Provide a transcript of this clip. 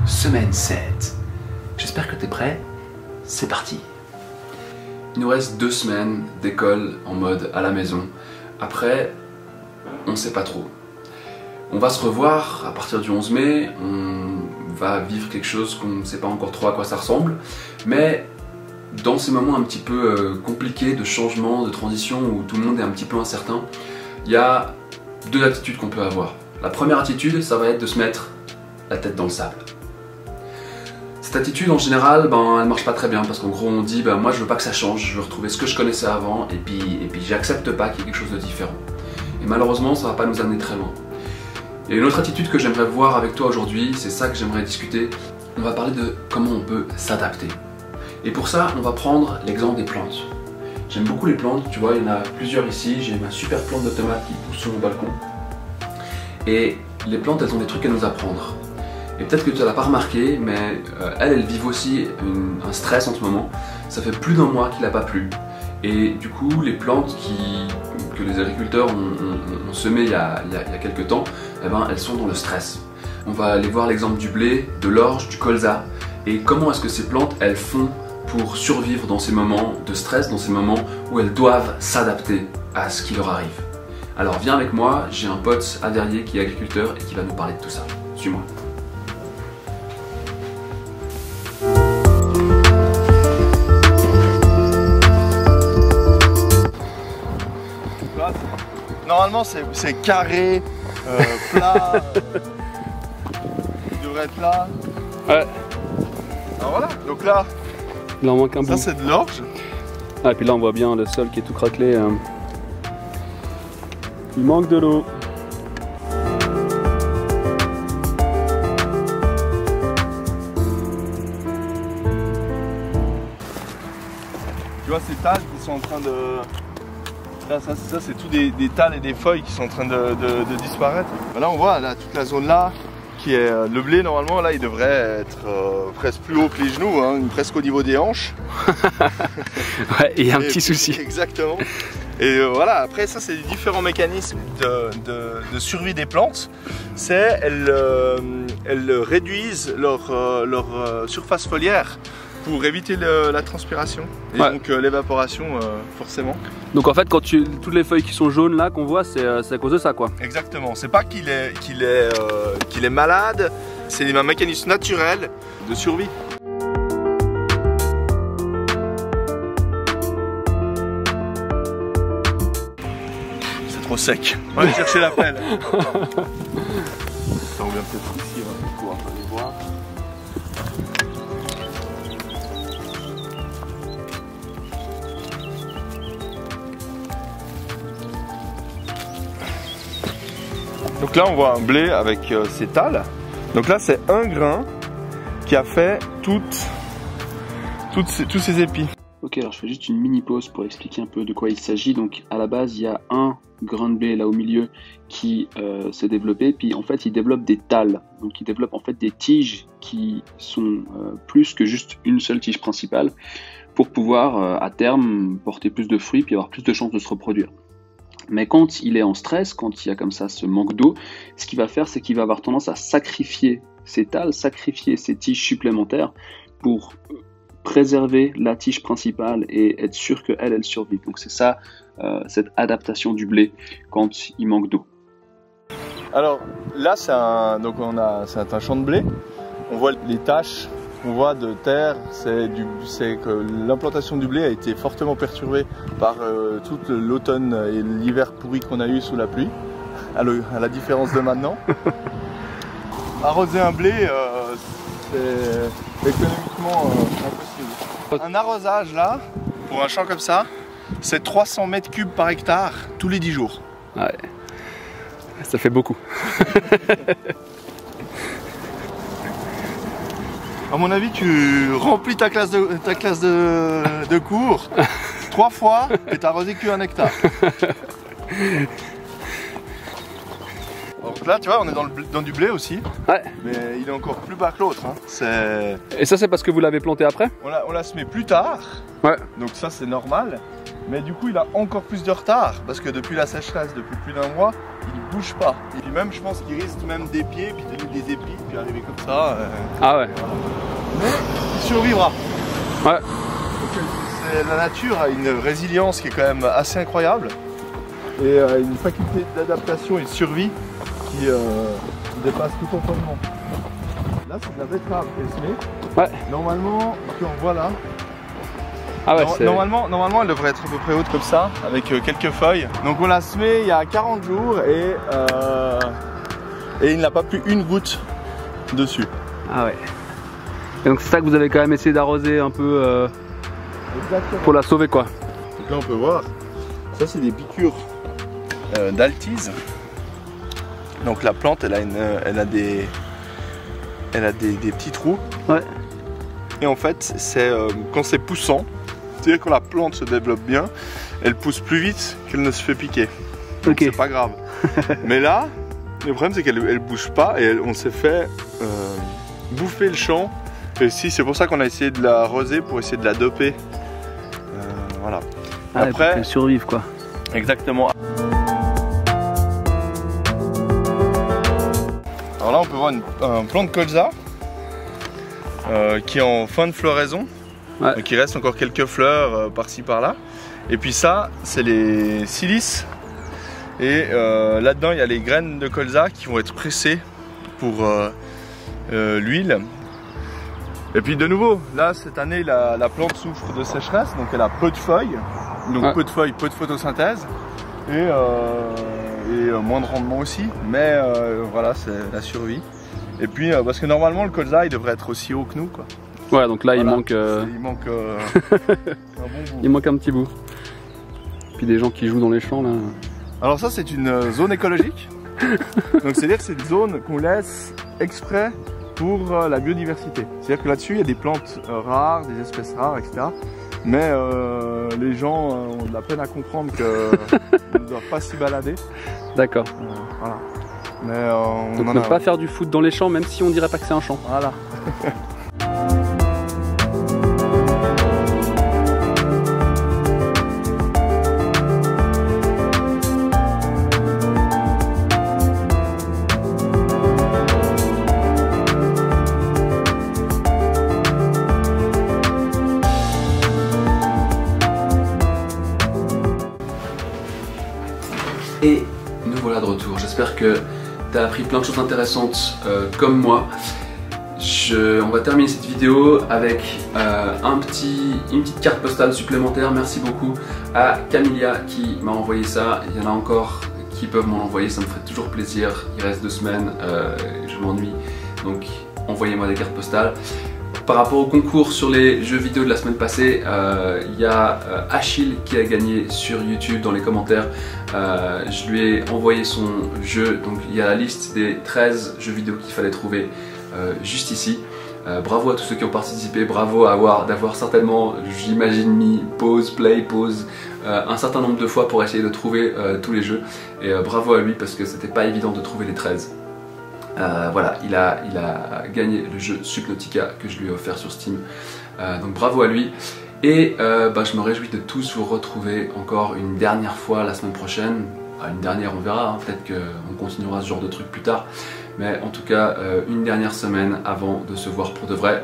semaine 7. J'espère que tu es prêt, c'est parti. Il nous reste 2 semaines d'école en mode à la maison. Après, on ne sait pas trop. On va se revoir à partir du 11 mai, on va vivre quelque chose qu'on ne sait pas encore trop à quoi ça ressemble, mais dans ces moments un petit peu compliqués de changement, de transition, où tout le monde est un petit peu incertain, il y a 2 attitudes qu'on peut avoir. La première attitude, ça va être de se mettre la tête dans le sable. Cette attitude en général, elle marche pas très bien parce qu'en gros on dit moi je veux pas que ça change, je veux retrouver ce que je connaissais avant et puis j'accepte pas qu'il y ait quelque chose de différent. Et malheureusement ça va pas nous amener très loin. Et une autre attitude que j'aimerais voir avec toi aujourd'hui, c'est ça que j'aimerais discuter. On va parler de comment on peut s'adapter. Et pour ça, on va prendre l'exemple des plantes. J'aime beaucoup les plantes, tu vois, il y en a plusieurs ici. J'ai ma super plante de tomates qui pousse sur mon balcon. Et les plantes, elles ont des trucs à nous apprendre. Et peut-être que tu ne l'as pas remarqué, mais elles vivent aussi un stress en ce moment. Ça fait plus d'1 mois qu'il n'a pas plu. Et du coup, les plantes que les agriculteurs ont semées il y a quelques temps, elles sont dans le stress. On va aller voir l'exemple du blé, de l'orge, du colza. Et comment est-ce que ces plantes, elles font pour survivre dans ces moments de stress, dans ces moments où elles doivent s'adapter à ce qui leur arrive. Alors viens avec moi, j'ai un pote à Verrier qui est agriculteur et qui va nous parler de tout ça. Suis-moi. Normalement c'est carré, plat, il devrait être là. Ouais. Alors voilà, donc là, il en manque un bout. Ça c'est de l'orge. Ah, et puis là on voit bien le sol qui est tout craquelé. Il manque de l'eau. Tu vois ces talles qui sont en train de... Là, ça c'est tout des talles et des feuilles qui sont en train de disparaître. Là on voit là, toute la zone là qui est le blé. Normalement là il devrait être presque plus haut que les genoux, hein, presque au niveau des hanches. Ouais, il y a un petit souci. Exactement. Et voilà, après ça c'est les différents mécanismes de survie des plantes. C'est elles réduisent leur surface foliaire pour éviter la transpiration et ouais. Donc l'évaporation forcément. Donc en fait quand toutes les feuilles qui sont jaunes là qu'on voit, c'est à cause de ça quoi. Exactement, c'est pas qu'il est malade, c'est un mécanisme naturel de survie. C'est trop sec, on va aller chercher la pelle. On vient peut-être ici, on va pouvoir aller voir. Donc là on voit un blé avec ses talles. Donc là c'est un grain qui a fait tous ces épis. Ok, alors je fais juste une mini pause pour expliquer un peu de quoi il s'agit. Donc à la base il y a un grain de blé là au milieu qui s'est développé, puis en fait il développe des talles. Donc il développe en fait des tiges qui sont plus que juste une seule tige principale pour pouvoir à terme porter plus de fruits puis avoir plus de chances de se reproduire. Mais quand il est en stress, quand il y a comme ça ce manque d'eau, ce qu'il va faire, c'est qu'il va avoir tendance à sacrifier ses talles, sacrifier ses tiges supplémentaires pour préserver la tige principale et être sûr qu'elle survive. Donc c'est ça, cette adaptation du blé quand il manque d'eau. Alors là, c'est un champ de blé. On voit les taches qu'on voit de terre, c'est que l'implantation du blé a été fortement perturbée par tout l'automne et l'hiver pourri qu'on a eu sous la pluie, à la différence de maintenant. Arroser un blé, c'est économiquement impossible. Un arrosage là, pour un champ comme ça, c'est 300 mètres cubes par hectare tous les 10 jours. Ouais, ça fait beaucoup. À mon avis, tu remplis ta classe de cours 3 fois et tu n'as arrosé qu'1 hectare. Donc là, tu vois, on est dans du blé aussi. Ouais. Mais il est encore plus bas que l'autre. Hein. Et ça, c'est parce que vous l'avez planté après? On l'a semé plus tard. Ouais. Donc ça, c'est normal. Mais du coup il a encore plus de retard parce que depuis la sécheresse, depuis plus d'un mois, il bouge pas. Et puis même je pense qu'il risque même des pieds, puis donner des épis, puis arriver comme ça. Ah ouais. Voilà. Mais il survivra. Ouais. La nature a une résilience qui est quand même assez incroyable. Et une faculté d'adaptation et de survie qui dépasse tout entendement. Là c'est de la betterave qui est semée. Ouais. Normalement, on voit là. Ah ouais, normalement elle devrait être à peu près haute comme ça, avec quelques feuilles. Donc on l'a semée il y a 40 jours et il n'a pas plu une goutte dessus. Ah ouais. Et donc c'est ça que vous avez quand même essayé d'arroser un peu pour la sauver quoi. Donc là on peut voir, ça c'est des piqûres d'altise. Donc la plante elle a des petits trous. Ouais. Et en fait c'est quand c'est poussant, c'est-à-dire quand la plante se développe bien, elle pousse plus vite qu'elle ne se fait piquer. Donc ok. c'est pas grave. Mais là, le problème c'est qu'elle bouge pas et on s'est fait bouffer le champ. Et si, c'est pour ça qu'on a essayé de la arroser pour essayer de la doper. Voilà. Ah, après, qu'elle survive quoi. Exactement. Alors là, on peut voir un plant de colza qui est en fin de floraison. Ouais. Donc il reste encore quelques fleurs par-ci par-là. Et puis ça, c'est les silices. Et là-dedans, il y a les graines de colza qui vont être pressées pour l'huile. Et puis de nouveau, là cette année la plante souffre de sécheresse, donc elle a peu de feuilles, donc ouais. peu de feuilles, peu de photosynthèse et moins de rendement aussi, mais voilà, c'est la survie. Et puis parce que normalement le colza il devrait être aussi haut que nous quoi. Ouais, donc là voilà, il manque un bon bout. Il manque un petit bout. Puis des gens qui jouent dans les champs là. Alors ça c'est une zone écologique, donc c'est-à-dire que c'est une zone qu'on laisse exprès pour la biodiversité. C'est-à-dire que là-dessus, il y a des plantes rares, des espèces rares, etc. Mais les gens ont de la peine à comprendre qu'ils ne doivent pas s'y balader. D'accord. Voilà. Mais donc ne pas faire du foot dans les champs, même si on dirait pas que c'est un champ. Voilà. Et nous voilà de retour. J'espère que tu as appris plein de choses intéressantes comme moi. On va terminer cette vidéo avec une petite carte postale supplémentaire. Merci beaucoup à Camilla qui m'a envoyé ça. Il y en a encore qui peuvent m'en envoyer, ça me ferait toujours plaisir. Il reste 2 semaines, je m'ennuie, donc envoyez-moi des cartes postales. Par rapport au concours sur les jeux vidéo de la semaine passée, il y a Achille qui a gagné sur YouTube dans les commentaires. Je lui ai envoyé son jeu, donc il y a la liste des 13 jeux vidéo qu'il fallait trouver juste ici. Bravo à tous ceux qui ont participé, bravo d'avoir certainement, j'imagine, mis pause, play, pause un certain nombre de fois pour essayer de trouver tous les jeux. Et bravo à lui parce que c'était pas évident de trouver les 13. Voilà, il a gagné le jeu Subnautica que je lui ai offert sur Steam, donc bravo à lui. Et je me réjouis de tous vous retrouver encore une dernière fois la semaine prochaine. Une dernière, on verra, hein, peut-être qu'on continuera ce genre de truc plus tard, mais en tout cas une dernière semaine avant de se voir pour de vrai.